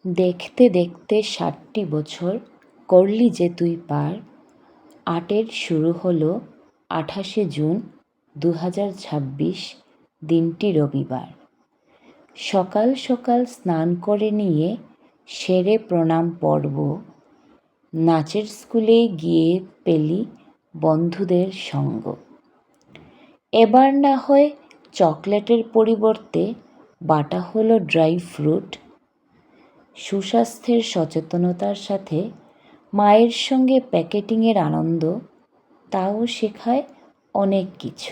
দেখতে দেখতে ৬০টি বছর করলি যে তুই পার। ৮-এর শুরু হলো ২৮শে জুন ২০২৬, দিনটি রবিবার। সকাল সকাল স্নান করে নিয়ে সেরে প্রণাম পর্ব, নাচের স্কুলে গিয়ে পেলি বন্ধুদের সঙ্গ। এবার না হয় চকলেটের পরিবর্তে বাটা হলো ড্রাই ফ্রুট। সুস্বাস্থ্যের সচেতনতার সাথে মায়ের সঙ্গে প্যাকেটিংয়ের আনন্দ, তাও শেখায় অনেক কিছু।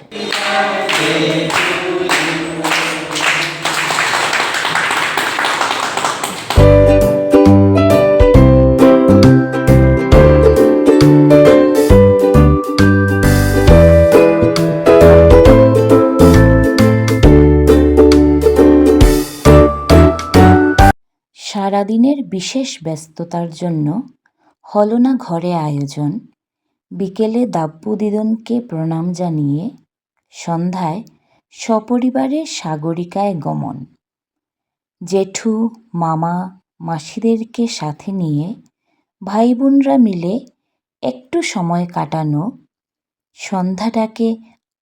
সারাদিনের বিশেষ ব্যস্ততার জন্য হলো না ঘরে আয়োজন। বিকেলে দাব্বু দিদুনকে প্রণাম জানিয়ে সন্ধ্যায় সপরিবারে সাগরিকায় গমন। জেঠু, মামা, মাসিদেরকে সাথে নিয়ে ভাই বোনরা মিলে একটু সময় কাটানো সন্ধ্যাটাকে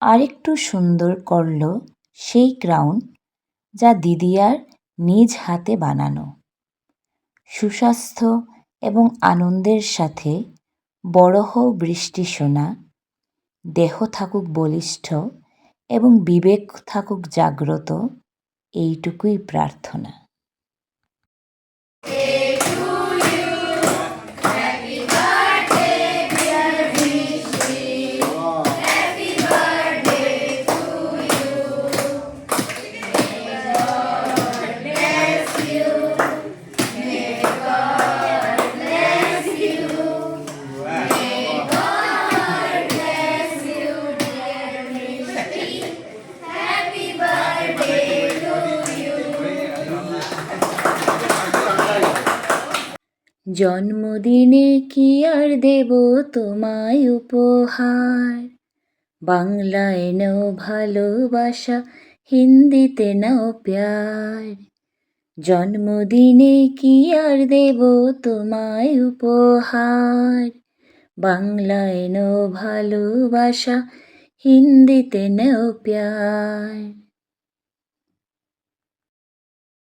আরেকটু সুন্দর করল সেই ক্রাউন, যা দিদিয়ার নিজ হাতে বানানো। সুস্বাস্থ্য এবং আনন্দের সাথে বড় হও বৃষ্টি সোনা, দেহ থাকুক বলিষ্ঠ এবং বিবেক থাকুক জাগ্রত, এইটুকুই প্রার্থনা। জন্মদিনে কি আর দেব তোমায় উপহার, বাংলায় নাও ভালোবাসা, হিন্দিতে নাও প্যার। জন্মদিনে কি আর দেব তোমায় উপহার, বাংলায় নাও ভালোবাসা, হিন্দিতে নাও প্যার।